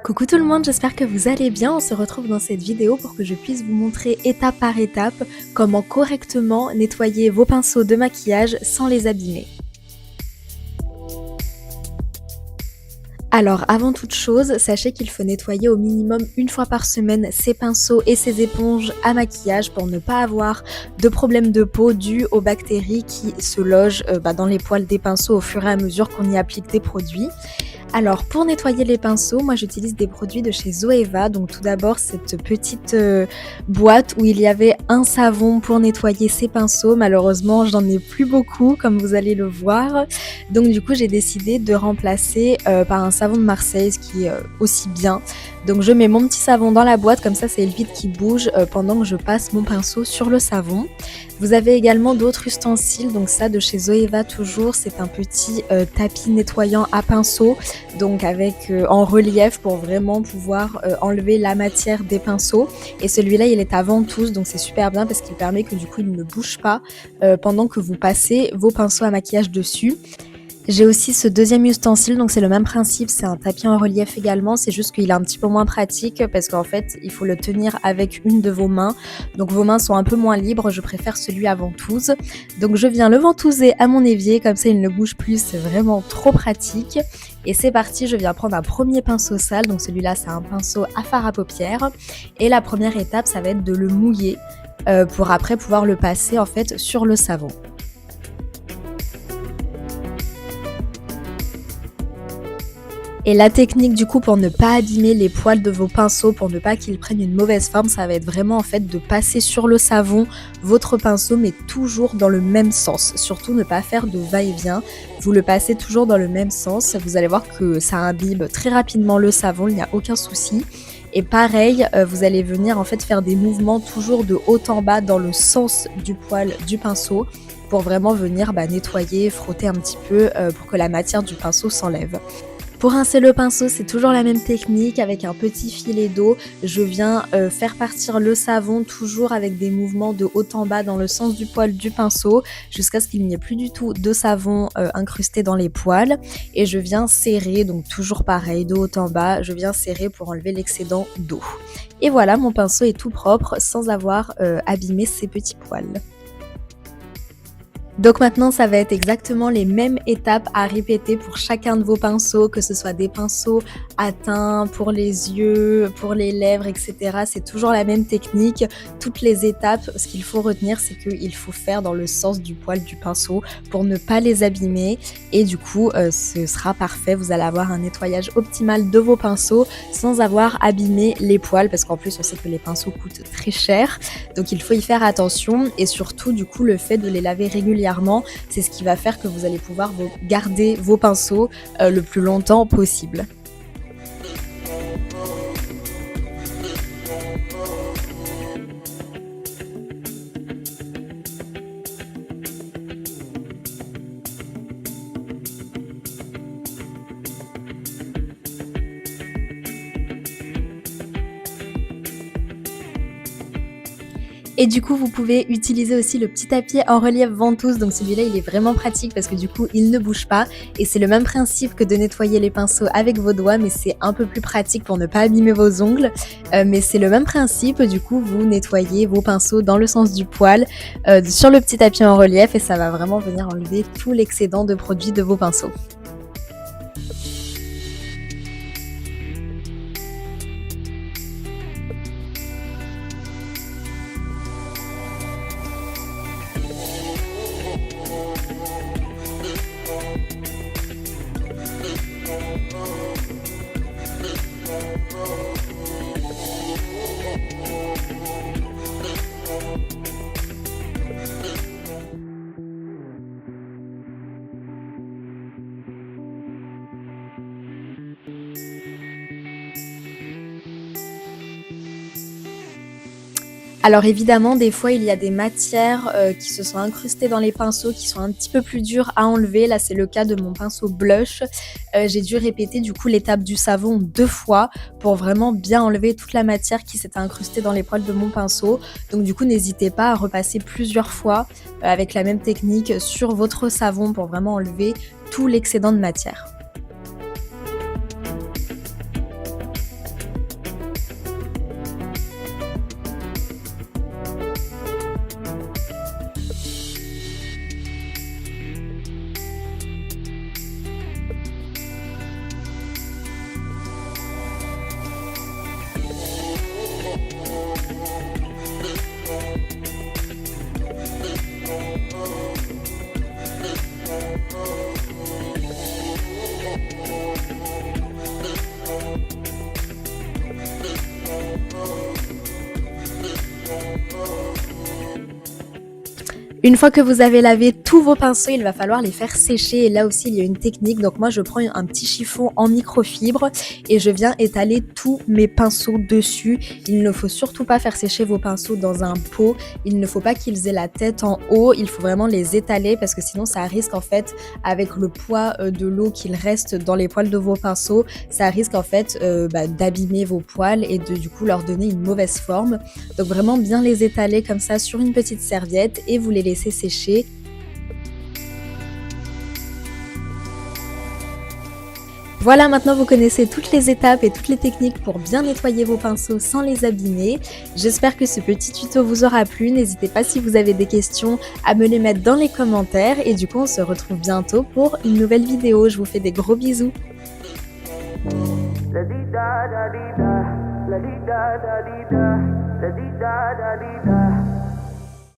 Coucou tout le monde, j'espère que vous allez bien. On se retrouve dans cette vidéo pour que je puisse vous montrer étape par étape comment correctement nettoyer vos pinceaux de maquillage sans les abîmer. Alors avant toute chose, sachez qu'il faut nettoyer au minimum une fois par semaine ses pinceaux et ses éponges à maquillage pour ne pas avoir de problème de peau dû aux bactéries qui se logent dans les poils des pinceaux au fur et à mesure qu'on y applique des produits. Alors pour nettoyer les pinceaux, moi j'utilise des produits de chez Zoeva. Donc tout d'abord cette petite boîte où il y avait un savon pour nettoyer ces pinceaux. Malheureusement j'en ai plus beaucoup comme vous allez le voir. Donc du coup j'ai décidé de remplacer par un savon de Marseille, ce qui est aussi bien. Donc je mets mon petit savon dans la boîte, comme ça c'est le vide qui bouge pendant que je passe mon pinceau sur le savon. Vous avez également d'autres ustensiles, donc ça de chez Zoeva toujours, c'est un petit tapis nettoyant à pinceau, donc avec en relief pour vraiment pouvoir enlever la matière des pinceaux. Et celui-là il est à ventouse, donc c'est super bien parce qu'il permet que du coup il ne bouge pas pendant que vous passez vos pinceaux à maquillage dessus. J'ai aussi ce deuxième ustensile, donc c'est le même principe, c'est un tapis en relief également, c'est juste qu'il est un petit peu moins pratique parce qu'en fait il faut le tenir avec une de vos mains, donc vos mains sont un peu moins libres, je préfère celui à ventouse. Donc je viens le ventouser à mon évier, comme ça il ne bouge plus, c'est vraiment trop pratique. Et c'est parti, je viens prendre un premier pinceau sale, donc celui-là c'est un pinceau à fard à paupières, et la première étape ça va être de le mouiller pour après pouvoir le passer en fait sur le savon. Et la technique du coup pour ne pas abîmer les poils de vos pinceaux, pour ne pas qu'ils prennent une mauvaise forme, ça va être vraiment en fait de passer sur le savon votre pinceau mais toujours dans le même sens. Surtout ne pas faire de va-et-vient, vous le passez toujours dans le même sens. Vous allez voir que ça imbibe très rapidement le savon, il n'y a aucun souci. Et pareil, vous allez venir en fait faire des mouvements toujours de haut en bas dans le sens du poil du pinceau pour vraiment venir nettoyer, frotter un petit peu pour que la matière du pinceau s'enlève. Pour rincer le pinceau, c'est toujours la même technique avec un petit filet d'eau. Je viens faire partir le savon toujours avec des mouvements de haut en bas dans le sens du poil du pinceau jusqu'à ce qu'il n'y ait plus du tout de savon incrusté dans les poils. Et je viens serrer, donc toujours pareil, de haut en bas, je viens serrer pour enlever l'excédent d'eau. Et voilà, mon pinceau est tout propre sans avoir abîmé ses petits poils. Donc maintenant ça va être exactement les mêmes étapes à répéter pour chacun de vos pinceaux, que ce soit des pinceaux à teint, pour les yeux, pour les lèvres, etc. C'est toujours la même technique. Toutes les étapes, ce qu'il faut retenir, c'est qu'il faut faire dans le sens du poil du pinceau pour ne pas les abîmer. Et du coup, ce sera parfait. Vous allez avoir un nettoyage optimal de vos pinceaux sans avoir abîmé les poils. Parce qu'en plus, on sait que les pinceaux coûtent très cher. Donc il faut y faire attention. Et surtout, du coup, le fait de les laver régulièrement, c'est ce qui va faire que vous allez pouvoir garder vos pinceaux le plus longtemps possible. Et du coup, vous pouvez utiliser aussi le petit tapis en relief ventouse. Donc celui-là, il est vraiment pratique parce que du coup, il ne bouge pas. Et c'est le même principe que de nettoyer les pinceaux avec vos doigts, mais c'est un peu plus pratique pour ne pas abîmer vos ongles. Mais c'est le même principe. Du coup, vous nettoyez vos pinceaux dans le sens du poil sur le petit tapis en relief et ça va vraiment venir enlever tout l'excédent de produits de vos pinceaux. Alors évidemment, des fois, il y a des matières, qui se sont incrustées dans les pinceaux, qui sont un petit peu plus dures à enlever. Là, c'est le cas de mon pinceau blush. J'ai dû répéter du coup l'étape du savon 2 fois pour vraiment bien enlever toute la matière qui s'était incrustée dans les poils de mon pinceau. Donc du coup, n'hésitez pas à repasser plusieurs fois, avec la même technique sur votre savon pour vraiment enlever tout l'excédent de matière. Une fois que vous avez lavé tous vos pinceaux, il va falloir les faire sécher et là aussi il y a une technique. Donc moi je prends un petit chiffon en microfibre et je viens étaler tous mes pinceaux dessus. Il ne faut surtout pas faire sécher vos pinceaux dans un pot. Il ne faut pas qu'ils aient la tête en haut. Il faut vraiment les étaler parce que sinon ça risque en fait, avec le poids de l'eau qu'il reste dans les poils de vos pinceaux, ça risque en fait d'abîmer vos poils et de du coup leur donner une mauvaise forme. Donc vraiment bien les étaler comme ça sur une petite serviette et vous les laissez sécher. Voilà, maintenant vous connaissez toutes les étapes et toutes les techniques pour bien nettoyer vos pinceaux sans les abîmer. J'espère que ce petit tuto vous aura plu. N'hésitez pas si vous avez des questions à me les mettre dans les commentaires et du coup on se retrouve bientôt pour une nouvelle vidéo. Je vous fais des gros bisous. La di da da di da, la di da da di da, la di da da di da.